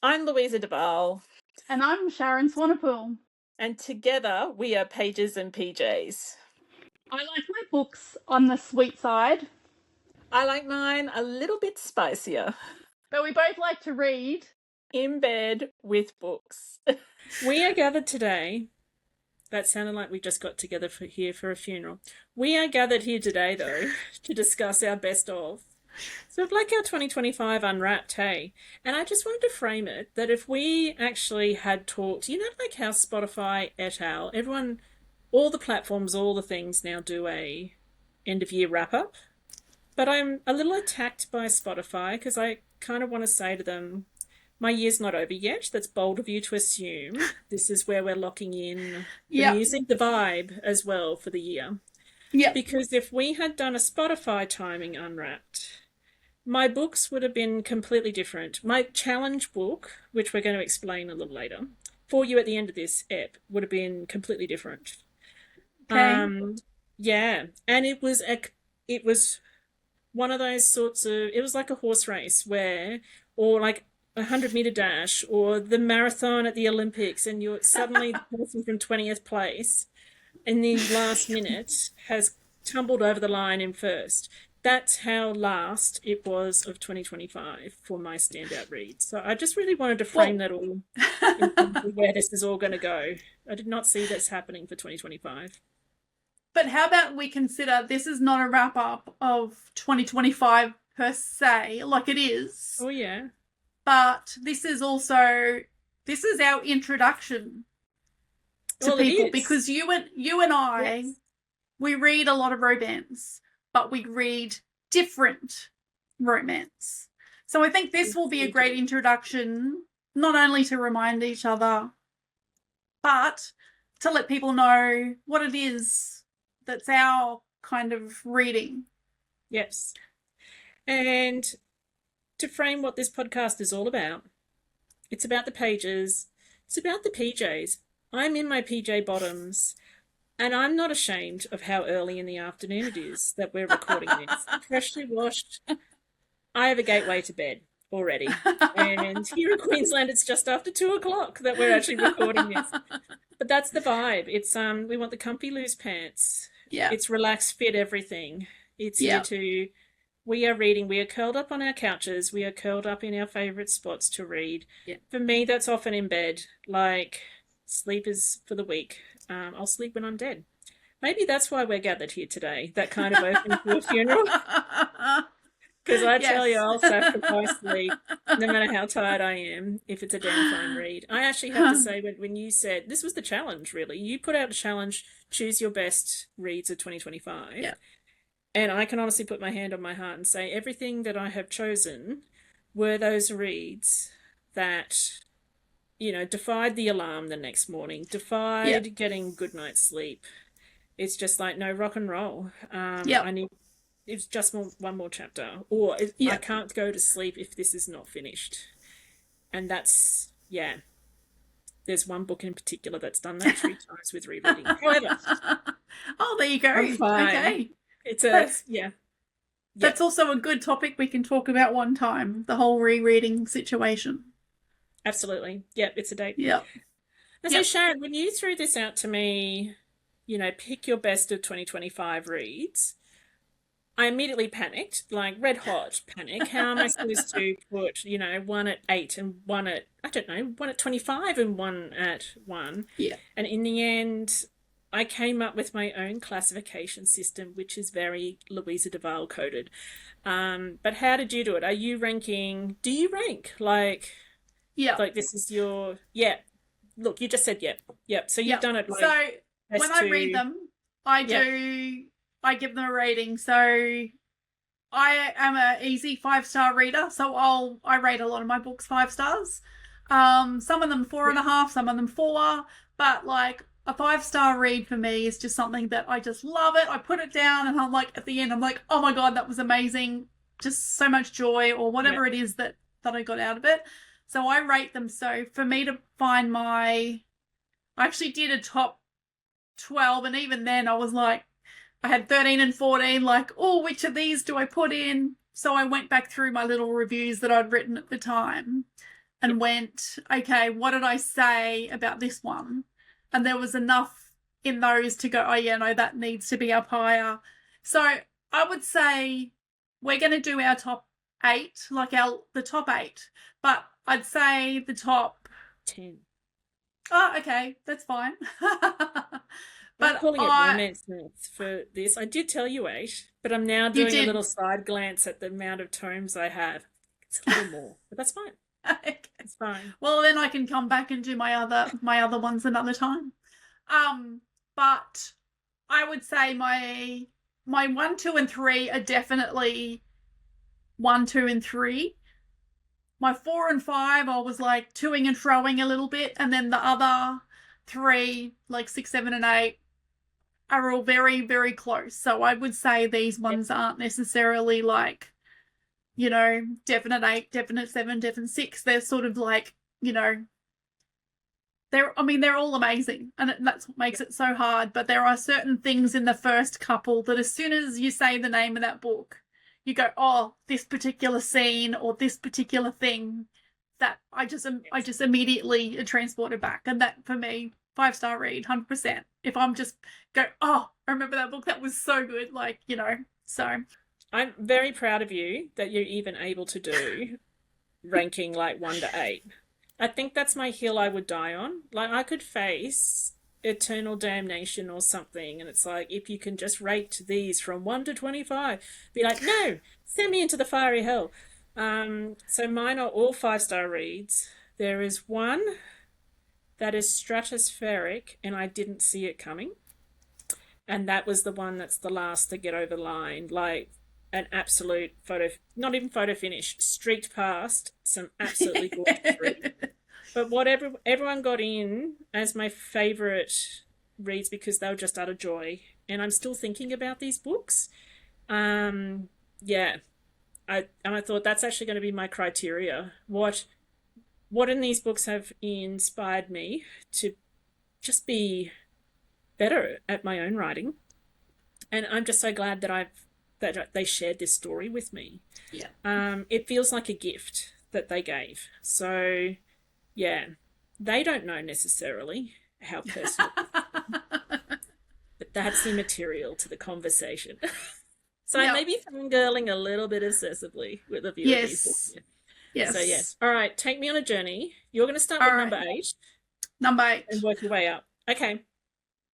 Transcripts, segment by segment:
I'm Louisa Duval. And I'm Sharyn Swanepoel. And together we are Pages and Pjs. I like my books on the sweet side. I like mine a little bit spicier. But we both like to read. In bed with books. We are gathered today. That sounded like we just got together here for a funeral. We are gathered here today, though, to discuss our best of. So it's like our 2025 Unwrapped, hey? And I just wanted to frame it that if we actually had talked, like how Spotify et al., everyone, all the platforms, all the things now do a end of year wrap up. But I'm a little attacked by Spotify because I kind of want to say to them, my year's not over yet. That's bold of you to assume. This is where we're locking in the music, the vibe as well for the year. Yeah. Because if we had done a Spotify timing Unwrapped, my books would have been completely different. My challenge book, which we're going to explain a little later, for you at the end of this ep, would have been completely different. Okay. Yeah, and it was one of those sorts of, it was like a horse race or like 100-meter dash or the marathon at the Olympics, and you're suddenly the person from 20th place in the last minute has tumbled over the line in first. That's how last it was of 2025 for my standout read. So I just really wanted to frame that all in terms of where this is all going to go. I did not see this happening for 2025. But how about we consider this is not a wrap-up of 2025 per se, like it is. Oh, yeah. But this is our introduction to people, because you and I, yes, we read a lot of romance, but we read different romance. So I think this will be a great introduction, not only to remind each other, but to let people know what it is that's our kind of reading. Yes. And to frame what this podcast is all about, it's about the pages, it's about the PJs. I'm in my PJ bottoms, and I'm not ashamed of how early in the afternoon it is that we're recording this. Freshly washed. I have a gateway to bed already. And here in Queensland, it's just after 2:00 that we're actually recording this. But that's the vibe. It's we want the comfy loose pants. Yeah. It's relaxed fit everything. It's here to, we are reading. We are curled up on our couches. We are curled up in our favourite spots to read. Yeah. For me, that's often in bed. Like, sleep is for the weak. I'll sleep when I'm dead. Maybe that's why we're gathered here today. That kind of open to a funeral. Because I tell you, I'll sacrifice sleep no matter how tired I am if it's a damn fine read. I actually have to say, when you said, this was the challenge, really. You put out a challenge, choose your best reads of 2025. Yeah. And I can honestly put my hand on my heart and say everything that I have chosen were those reads that, defied the alarm the next morning, defied getting good night's sleep. It's just like, no, rock and roll. It's just one more chapter, or I can't go to sleep if this is not finished. And that's, there's one book in particular that's done that 3 times with rereading. However, there you go. Okay, that's also a good topic we can talk about one time, the whole rereading situation. Absolutely. Yep, it's a date. Yep. And so, Sharyn, when you threw this out to me, pick your best of 2025 reads, I immediately panicked, like red hot panic. How am I supposed to put, one at 8 and one at, one at 25 and one at 1? Yeah. And in the end, I came up with my own classification system, which is very Louisa Duval coded. But how did you do it? Are you ranking, do you rank? Like this is your, look, you just said yep. So you've done it. Like, so when I read them, I give them a rating. So I am an easy 5-star reader, so I rate a lot of my books 5 stars. Some of them 4.5, some of them 4, but like a 5-star read for me is just something that I just love it. I put it down and I'm like, at the end, I'm like, oh my God, that was amazing. Just so much joy, or whatever it is that I got out of it. So I rate them. So for me to find I actually did a top 12, and even then I was like, I had 13 and 14, like, which of these do I put in? So I went back through my little reviews that I'd written at the time. and went, okay, what did I say about this one? And there was enough in those to go, oh yeah, no, that needs to be up higher. So I would say we're going to do our top 8, like the top 8, but I'd say the top 10. Oh, okay, that's fine. I'm But calling it romance myths for this. I did tell you 8, but I'm now doing a little side glance at the amount of tomes I have. It's a little more, but that's fine. Okay. It's fine. Well, then I can come back and do my other ones another time. But I would say my 1, 2, and 3 are definitely 1, 2, and 3. My 4 and 5, I was like toing and froing a little bit, and then the other 3, like 6, 7, and 8, are all very, very close. So I would say these ones aren't necessarily like, you know, definite 8, definite 7, definite 6. They're sort of like, you know, they're all amazing, and that's what makes it so hard. But there are certain things in the first couple that as soon as you say the name of that book, you go, oh, this particular scene or this particular thing, that I just immediately transported back. And that, for me, 5-star read, 100%. If I'm just go, oh, I remember that book, that was so good, like, you know. So I'm very proud of you that you're even able to do ranking like 1 to 8. I think that's my hill I would die on. Like, I could face Eternal Damnation or something, and it's like, if you can just rate these from 1 to 25, be like, no, send me into the fiery hell. So mine are all 5-star reads. There is one that is stratospheric, and I didn't see it coming, and that was the one that's the last to get over the line. Like, an absolute photo, not even photo finish, streaked past some absolutely gorgeous reads. But whatever, everyone got in as my favourite reads because they were just out of joy. And I'm still thinking about these books. Yeah. I thought that's actually going to be my criteria. What in these books have inspired me to just be better at my own writing. And I'm just so glad that that they shared this story with me. Yeah. It feels like a gift that they gave. So yeah, they don't know necessarily how personal, but that's immaterial to the conversation. So I may be fangirling a little bit excessively with a few of these books. Yes. So yes. All right, take me on a journey. You're going to start with number 8. Number 8. And work your way up. Okay.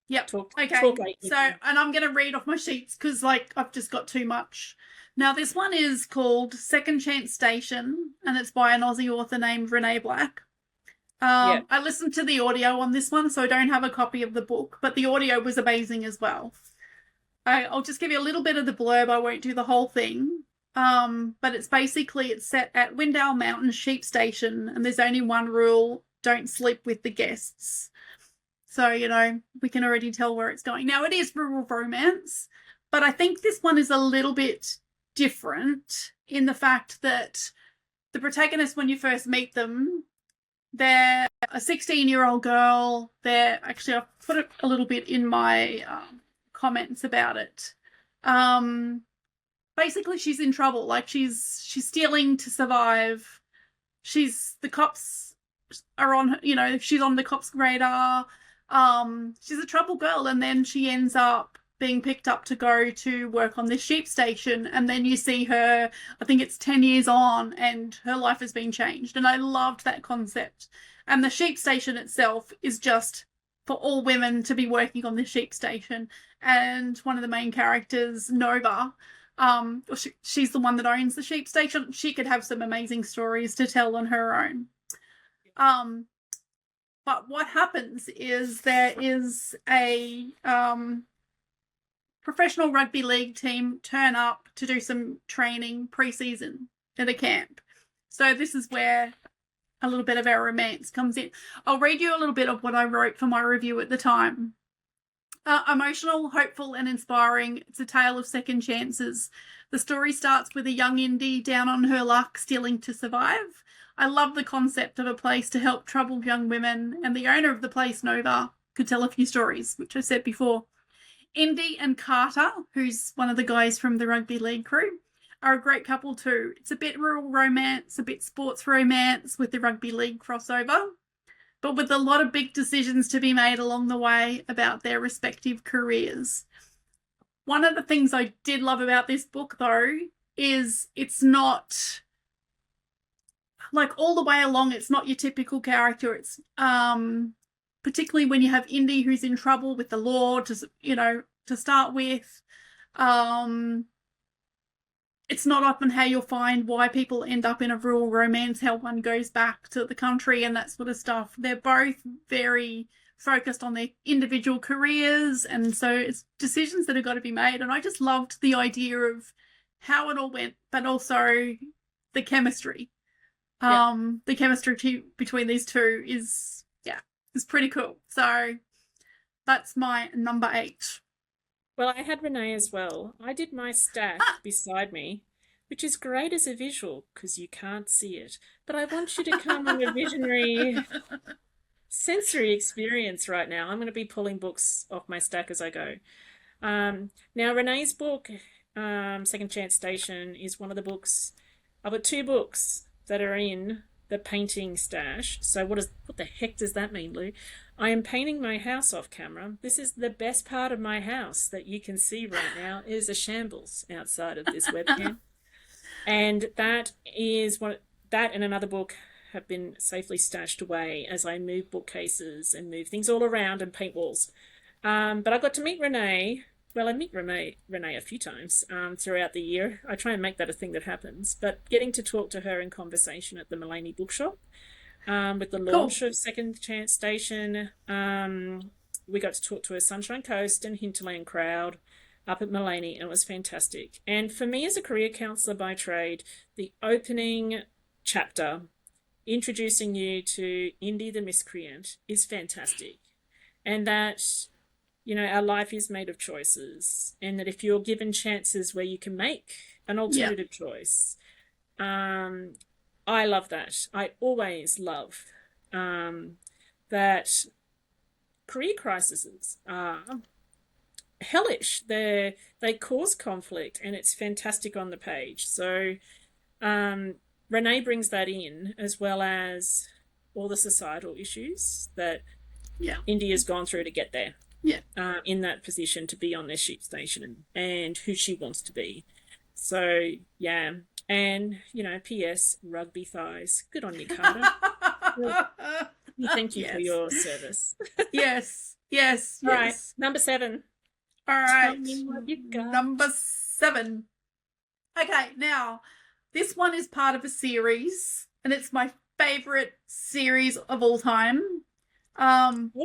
Yep. Talk so, and I'm going to read off my sheets because, like, I've just got too much. Now, this one is called Second Chance Station, and it's by an Aussie author named Renae Black. I listened to the audio on this one, so I don't have a copy of the book, but the audio was amazing as well. I'll just give you a little bit of the blurb. I won't do the whole thing. But it's set at Windale Mountain Sheep Station, and there's only one rule: don't sleep with the guests. So, you know, we can already tell where it's going. Now, it is rural romance, but I think this one is a little bit different in the fact that the protagonist, when you first meet them, they're a 16-year-old girl. I've put it a little bit in my comments about it. Basically, she's in trouble. Like, she's stealing to survive. The cops are on, you know, she's on the cops' radar. She's a trouble girl, and then she ends up being picked up to go to work on this sheep station, and then you see her, I think it's 10 years on, and her life has been changed, and I loved that concept. And the sheep station itself is just for all women to be working on the sheep station, and one of the main characters, Nova, she's the one that owns the sheep station. She could have some amazing stories to tell on her own. But what happens is there is a professional rugby league team turn up to do some training pre-season at a camp. So this is where a little bit of our romance comes in. I'll read you a little bit of what I wrote for my review at the time. Emotional, hopeful, and inspiring. It's a tale of second chances. The story starts with a young indie down on her luck, stealing to survive. I love the concept of a place to help troubled young women, and the owner of the place, Nova, could tell a few stories, which I said before. Indy and Carter, who's one of the guys from the rugby league crew, are a great couple too. It's a bit rural romance, a bit sports romance with the rugby league crossover, but with a lot of big decisions to be made along the way about their respective careers. One of the things I did love about this book, though, is it's not like all the way along, it's not your typical character. It's particularly when you have Indy who's in trouble with the law to start with. It's not often how you'll find why people end up in a rural romance, how one goes back to the country and that sort of stuff. They're both very focused on their individual careers, and so it's decisions that have got to be made. And I just loved the idea of how it all went, but also the chemistry. The chemistry between these two is pretty cool. So that's my number 8. Well, I had Renae as well. I did my stack beside me, which is great as a visual because you can't see it. But I want you to come on a visionary sensory experience right now. I'm going to be pulling books off my stack as I go. Now, Renae's book, Second Chance Station, is one of the books. I've got 2 books that are in the painting stash. So what the heck does that mean, Lou? I am painting my house off camera. This is the best part of my house that you can see right now is a shambles outside of this webcam. And that and another book have been safely stashed away as I move bookcases and move things all around and paint walls. But I got to meet Renae. Well, I meet Renae a few times throughout the year. I try and make that a thing that happens. But getting to talk to her in conversation at the Mullaney Bookshop with the launch of Second Chance Station, we got to talk to her Sunshine Coast and Hinterland crowd up at Mullaney, and it was fantastic. And for me as a career counsellor by trade, the opening chapter introducing you to Indy the Miscreant is fantastic. And that, our life is made of choices, and that if you're given chances where you can make an alternative choice, I love that. I always love that career crises are hellish. They cause conflict, and it's fantastic on the page. So Renae brings that in, as well as all the societal issues that India's gone through to get there. In that position to be on their ship station and who she wants to be. So, and, P.S. rugby thighs. Good on you, Carter. Thank you for your service. Yes. All right, number 7. All right. Tell me what you got. Number 7. Okay, now, this one is part of a series, and it's my favourite series of all time.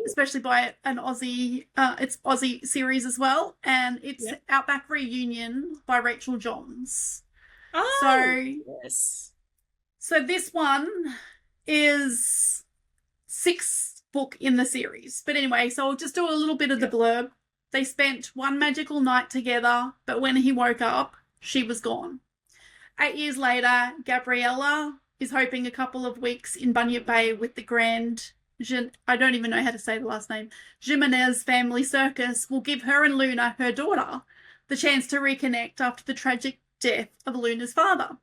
Especially by an Aussie, it's Aussie series as well, and it's Outback Reunion by Rachael Johns. Yes. So this one is 6th book in the series. But anyway, so I'll just do a little bit of the blurb. They spent one magical night together, but when he woke up, she was gone. 8 years later, Gabriella is hoping a couple of weeks in Bunyip Bay with the grand, I don't even know how to say the last name, Jimenez family circus will give her and Luna, her daughter, the chance to reconnect after the tragic death of Luna's father.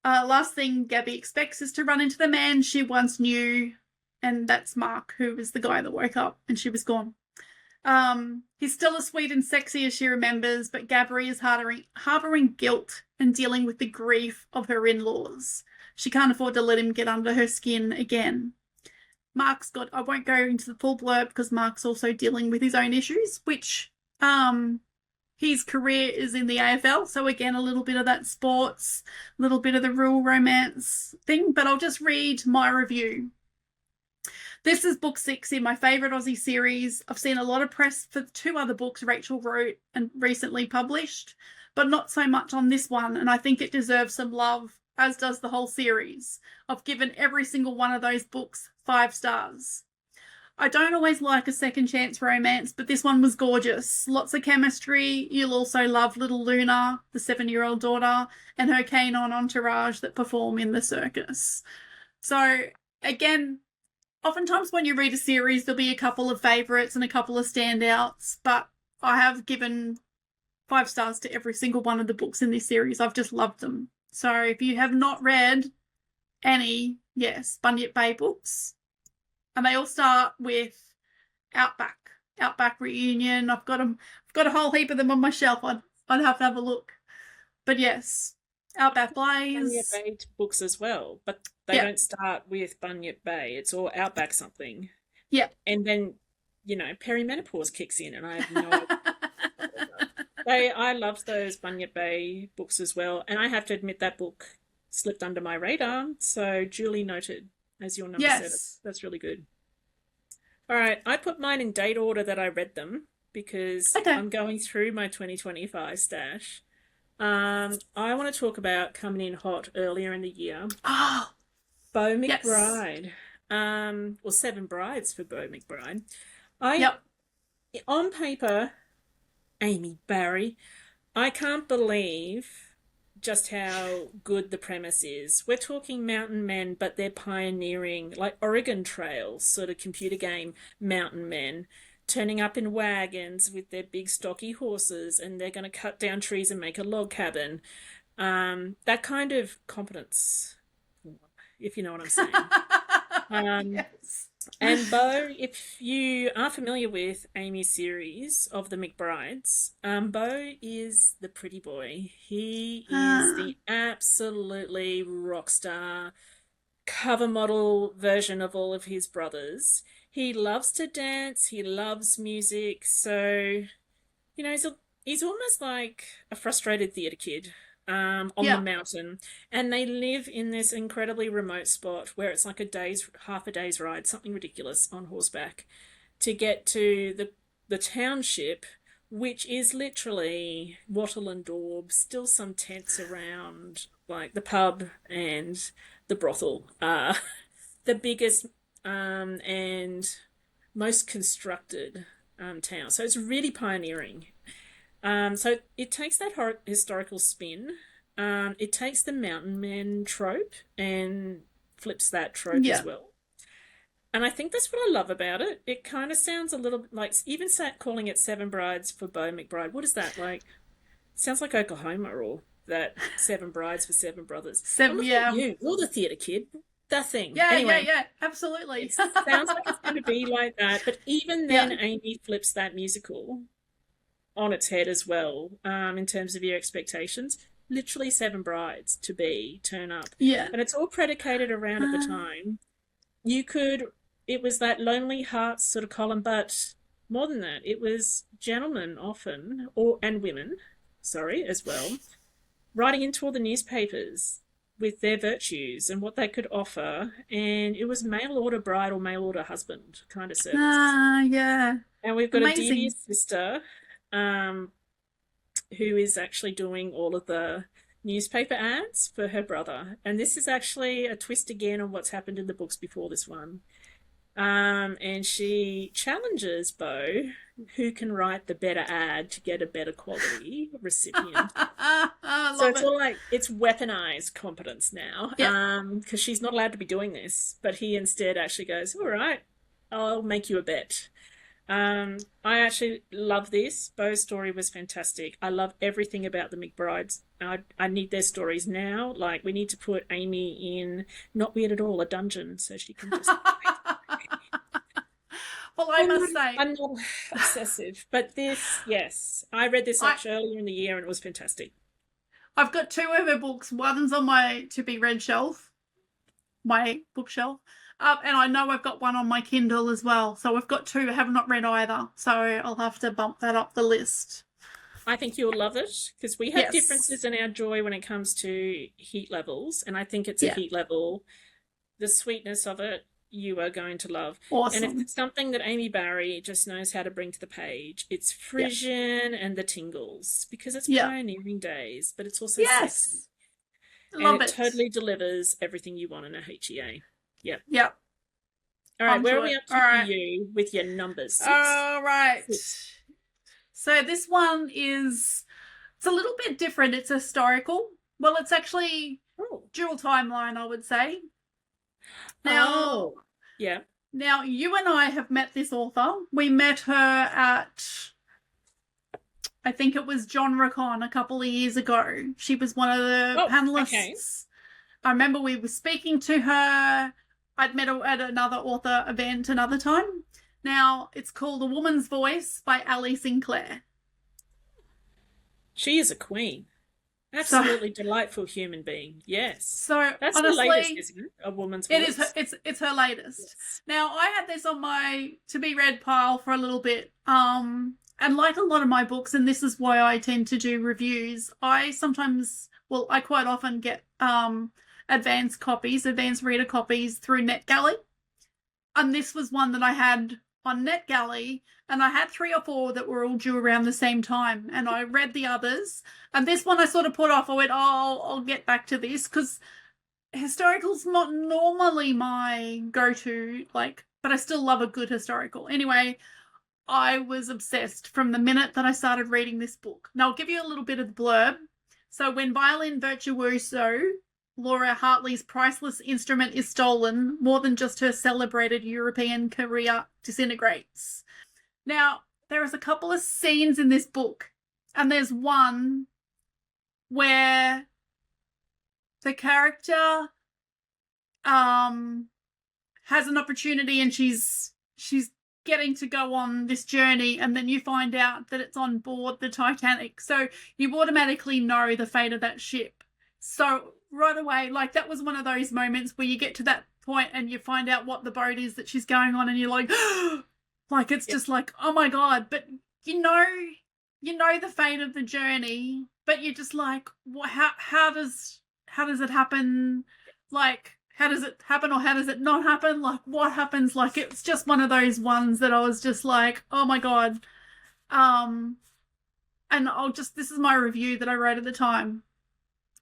Last thing Gabby expects is to run into the man she once knew, and that's Mark, who was the guy that woke up and she was gone. He's still as sweet and sexy as she remembers, but Gabby is harbouring guilt and dealing with the grief of her in-laws. She can't afford to let him get under her skin again. Mark's got, I won't go into the full blurb because Mark's also dealing with his own issues, which his career is in the AFL. So again, a little bit of that sports, a little bit of the rural romance thing, but I'll just read my review. This is book 6 in my favourite Aussie series. I've seen a lot of press for 2 other books Rachael wrote and recently published, but not so much on this one, and I think it deserves some love, as does the whole series. I've given every single one of those books 5 stars. I don't always like a second chance romance, but this one was gorgeous. Lots of chemistry. You'll also love little Luna, the 7-year-old daughter, and her canine entourage that perform in the circus. So, again, oftentimes when you read a series, there'll be a couple of favourites and a couple of standouts, but I have given 5 stars to every single one of the books in this series. I've just loved them. So if you have not read any, yes, Bunyip Bay books, and they all start with Outback Reunion. I've got a whole heap of them on my shelf. I'd have to have a look. But yes, Outback Blaze. Bunyip Bay books as well, but they don't start with Bunyip Bay. It's all Outback something. Yeah. And then, perimenopause kicks in, and I have no idea. I loved those Bunyip Bay books as well, and I have to admit that book slipped under my radar, so duly noted, as your number said. That's really good. All right, I put mine in date order that I read them because I'm going through my 2025 stash. I want to talk about coming in hot earlier in the year. Oh, Beau McBride. Or Seven Brides for Beau McBride. On paper, Amy Barry, I can't believe just how good the premise is. We're talking mountain men, but they're pioneering, like Oregon Trail sort of computer game mountain men, turning up in wagons with their big stocky horses, and they're going to cut down trees and make a log cabin. That kind of competence, if you know what I'm saying. yes. And Beau, if you are familiar with Amy's series of the McBrides, Beau is the pretty boy. He is the absolutely rock star cover model version of all of his brothers. He loves to dance. He loves music. So, he's almost like a frustrated theatre kid. On the mountain, and they live in this incredibly remote spot where it's like half a day's ride, something ridiculous, on horseback to get to the township, which is literally wattle and daub, still some tents around, like the pub and the brothel, the biggest and most constructed town. So it's really pioneering. So it takes that historical spin. It takes the mountain men trope and flips that trope as well. And I think that's what I love about it. It kind of sounds a little bit like, even calling it Seven Brides for Beau McBride. What is that like? Sounds like Oklahoma, or that Seven Brides for Seven Brothers. You're the theatre kid. That thing. Yeah, absolutely. It sounds like it's going to be like that. But even then, Amy flips that musical on its head as well, in terms of your expectations. Literally Seven Brides turn up. Yeah. And it's all predicated around, at the time, it was that Lonely Hearts sort of column, but more than that, it was gentlemen often, and women, as well, writing into all the newspapers with their virtues and what they could offer, and it was mail order bride or mail order husband kind of service. Yeah. And we've got a devious sister, who is actually doing all of the newspaper ads for her brother. And this is actually a twist again on what's happened in the books before this one. And she challenges Beau, who can write the better ad to get a better quality recipient. So it's weaponized competence now, because she's not allowed to be doing this. But he instead actually goes, all right, I'll make you a bet. I actually love this. Beau's story was fantastic. I love everything about the McBrides. I need their stories now. Like, we need to put Amy in, not weird at all, a dungeon, so she can just... Well, I must say... I'm not obsessive, but this, yes. I read this earlier in the year, and it was fantastic. I've got 2 of her books. One's on my to-be-read shelf, my bookshelf. And I know I've got one on my Kindle as well. So I've got 2 I have not read either. So I'll have to bump that up the list. I think you'll love it, because we have differences in our joy when it comes to heat levels. And I think it's a heat level. The sweetness of it, you are going to love. Awesome. And if it's something that Amy Barry just knows how to bring to the page, it's Frisian and the tingles, because it's pioneering days, but it's also sexy. Love it. Totally delivers everything you want in a HEA. Yep. All right, I'm where are we up to for you with your numbers? All right. So this one it's a little bit different. It's historical. Well, it's actually dual timeline, I would say. Now, Now, you and I have met this author. We met her at I think it was ZomRomCom a couple of years ago. She was one of the panelists. Okay. I remember we were speaking to her. I'd met her at another author event another time. Now, it's called A Woman's Voice by Alli Sinclair. She is a queen. Absolutely delightful human being. Yes. So that's honestly, the latest, isn't it? A Woman's Voice. It's her latest. Yes. Now, I had this on my to be read pile for a little bit. And like a lot of my books, and this is why I tend to do reviews, I quite often get advanced reader copies through NetGalley. And this was one that I had on NetGalley, and I had 3 or 4 that were all due around the same time, and I read the others, and this one I sort of put off. I went, I'll get back to this, because historical's not normally my go-to, but I still love a good historical. Anyway, I was obsessed from the minute that I started reading this book. Now, I'll give you a little bit of the blurb. So, when violin virtuoso Laura Hartley's priceless instrument is stolen, more than just her celebrated European career disintegrates. Now, there is a couple of scenes in this book, and there's one where the character has an opportunity, and she's getting to go on this journey, and then you find out that it's on board the Titanic. So you automatically know the fate of that ship. So right away, that was one of those moments where you get to that point and you find out what the boat is that she's going on, and you're like, it's just oh my God. But you know the fate of the journey, but you're just like, how does it happen? How does it happen, or how does it not happen? What happens? It's just one of those ones that I was just like, oh my God. And this is my review that I wrote at the time.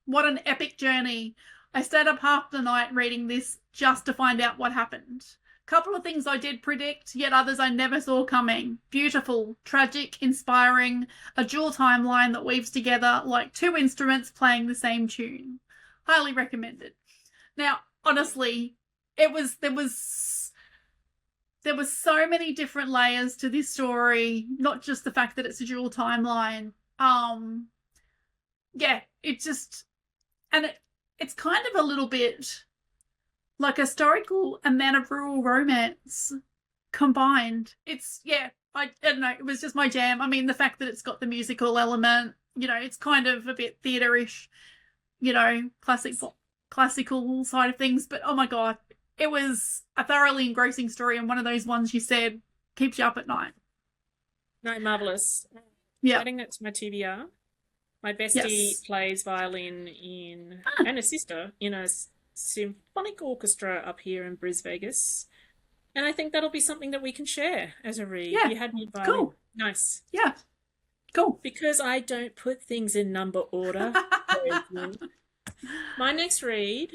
What an epic journey. I stayed up half the night reading this just to find out what happened. Couple of things I did predict, yet others I never saw coming. Beautiful, tragic, inspiring, a dual timeline that weaves together like 2 instruments playing the same tune. Highly recommended. Now, honestly, there was so many different layers to this story, not just the fact that it's a dual timeline. It's kind of a little bit like a historical and then a rural romance combined. I don't know, it was just my jam. I mean, the fact that it's got the musical element, it's kind of a bit theatre-ish, classical side of things, but oh my God, it was a thoroughly engrossing story, and one of those ones you said keeps you up at night. No, marvellous. Yeah. Adding that to my TBR. My bestie plays violin and a sister in a symphonic orchestra up here in Vegas. And I think that'll be something that we can share as a read. Yeah. You had me violin. Cool. Nice. Yeah. Cool. Because I don't put things in number order. My next read,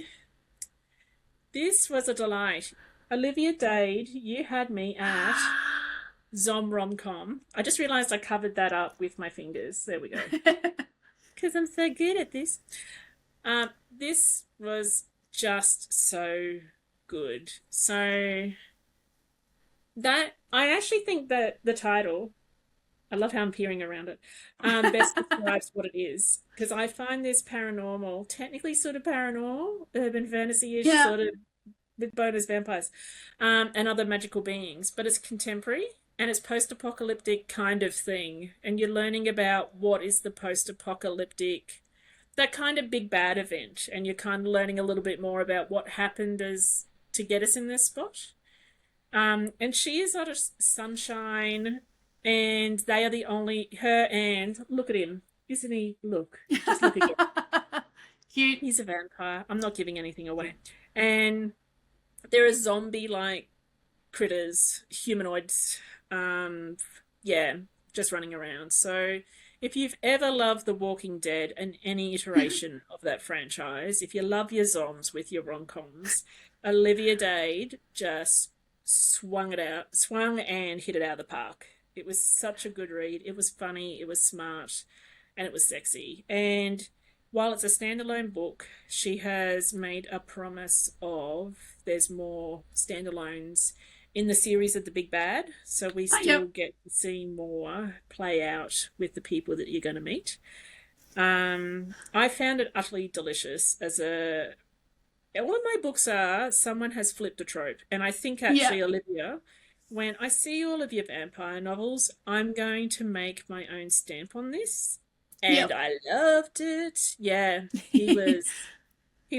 this was a delight. Olivia Dade, you had me at ZomRomCom. I just realised I covered that up with my fingers. There we go. Because I'm so good at this. This was just so good. So that I actually think that the title, I love how I'm peering around it, best describes what it is. Because I find this paranormal, technically sort of paranormal, urban fantasy-ish, sort of with bonus vampires, and other magical beings. But it's contemporary. And it's post-apocalyptic kind of thing. And you're learning about what is the post-apocalyptic, that kind of big bad event. And you're kind of learning a little bit more about what happened to get us in this spot. And she is out of sunshine, and they are the only, her and, look at him. Isn't he? Look. Just look at him. Cute. He's a vampire. I'm not giving anything away. And there are zombie-like critters, humanoids, just running around. So if you've ever loved The Walking Dead and any iteration of that franchise, if you love your zoms with your rom-coms, Olivia Dade just swung and hit it out of the park. It was such a good read. It was funny, it was smart, and it was sexy. And while it's a standalone book, she has made a promise of there's more standalones in the series of The Big Bad, so we still get to see more play out with the people that you're going to meet. I found it utterly delicious all of my books are someone has flipped a trope. And I think actually, Olivia, when I see all of your vampire novels, I'm going to make my own stamp on this. And I loved it. Yeah, he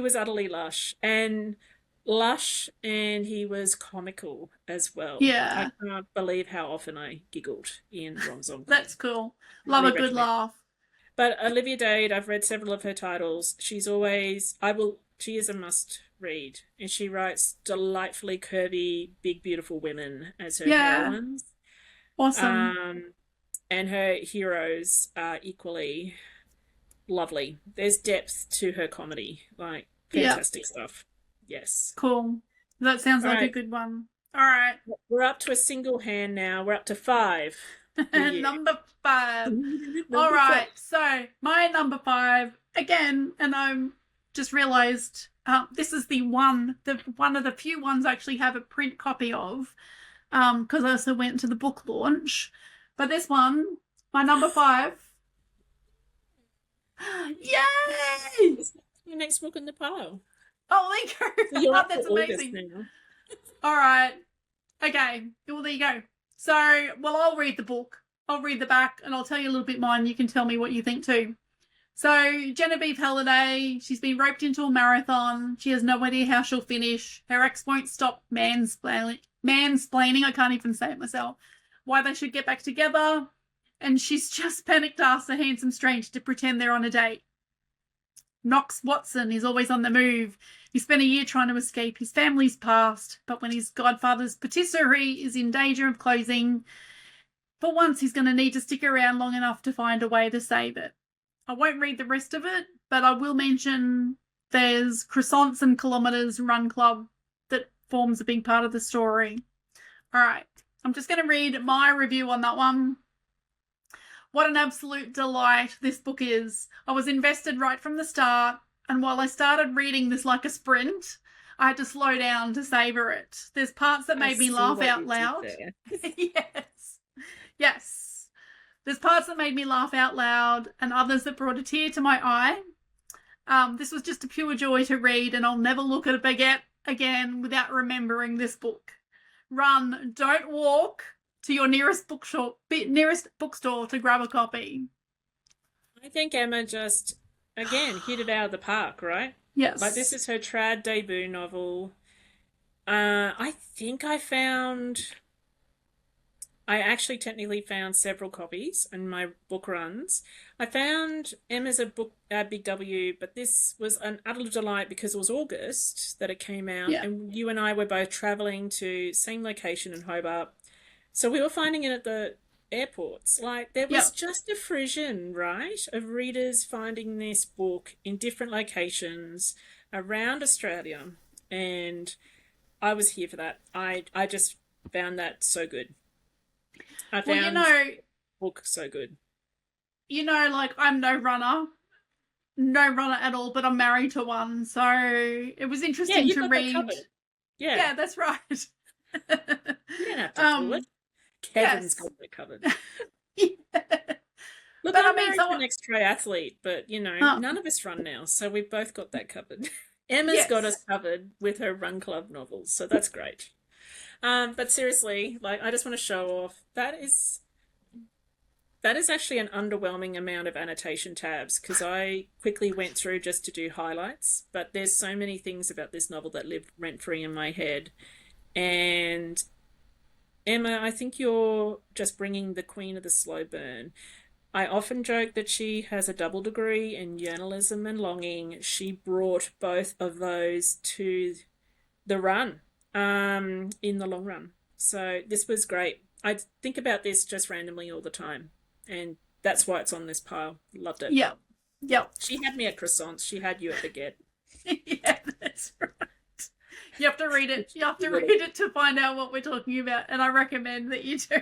was utterly lush. And he was comical as well. Yeah. I can't believe how often I giggled in ZomRomCom. That's cool. Love a good laugh. But Olivia Dade, I've read several of her titles. She is a must read. And she writes delightfully curvy, big, beautiful women as her heroines. Awesome. And her heroes are equally lovely. There's depth to her comedy. Like, fantastic stuff. Yes. Cool. That sounds like a good one. All right. We're up to a single hand now. We're up to 5. Number 5. All right. So my number 5 again, and I'm just realised this is one of the few ones I actually have a print copy of, because I also went to the book launch. But this one, my number 5. Yay! It's your next book in the pile. Oh, there you go. That's amazing. All right. Okay. Well, there you go. So, I'll read the book. I'll read the back, and I'll tell you a little bit more, and you can tell me what you think too. So, Genevieve Halliday, she's been roped into a marathon. She has no idea how she'll finish. Her ex won't stop mansplaining. I can't even say it myself. Why they should get back together. And she's just panicked asked a handsome stranger to pretend they're on a date. Knox Watson is always on the move. He spent a year trying to escape his family's past, but when his godfather's patisserie is in danger of closing, for once he's going to need to stick around long enough to find a way to save it. I won't read the rest of it, but I will mention there's Croissants and Kilometres Run Club that forms a big part of the story. All right, I'm just going to read my review on that one. What an absolute delight this book is. I was invested right from the start, and while I started reading this like a sprint, I had to slow down to savour it. There's parts that made me laugh out loud. Yes. There's parts that made me laugh out loud and others that brought a tear to my eye. This was just a pure joy to read, and I'll never look at a baguette again without remembering this book. Run, don't walk to your nearest bookstore to grab a copy. I think Emma just, again, hit it out of the park, right? Yes. Like, this is her trad debut novel. I think I actually technically found several copies in my book runs. I found Emma's a Big W, but this was an utter delight because it was August that it came out, and you and I were both travelling to same location in Hobart. So we were finding it at the airports. Like, there was just a frisson, right, of readers finding this book in different locations around Australia. And I was here for that. I just found that so good. I found the book so good. Like, I'm no runner at all, but I'm married to one. So it was interesting to read. Yeah, that's right. You don't have to do it. Kevin's got it covered. Look, I'm married to an ex-triathlete, but, none of us run now, so we've both got that covered. Emma's got us covered with her Run Club novels, so that's great. But seriously, like, I just want to show off, that is actually an underwhelming amount of annotation tabs, because I quickly went through just to do highlights, but there's so many things about this novel that live rent-free in my head. And Emma, I think you're just bringing the queen of the slow burn. I often joke that she has a double degree in journalism and longing. She brought both of those to the run, in the long run. So this was great. I think about this just randomly all the time, and that's why it's on this pile. Loved it. Yeah. She had me at croissants. She had you at baguette. Yeah, that's right. You have to read it. You have to read it to find out what we're talking about, and I recommend that you do.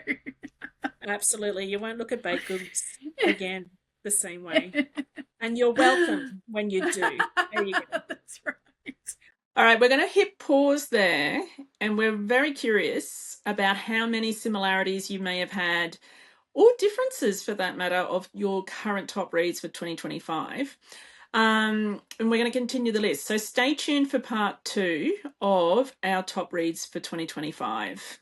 Absolutely. You won't look at baked goods again the same way. And you're welcome when you do. There you go. That's right. All right, we're going to hit pause there, and we're very curious about how many similarities you may have had, or differences for that matter, of your current top reads for 2025. And we're going to continue the list. So stay tuned for part 2 of our top reads for 2025.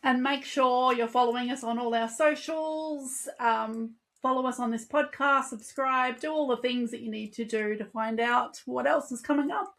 And make sure you're following us on all our socials. Follow us on this podcast, subscribe, do all the things that you need to do to find out what else is coming up.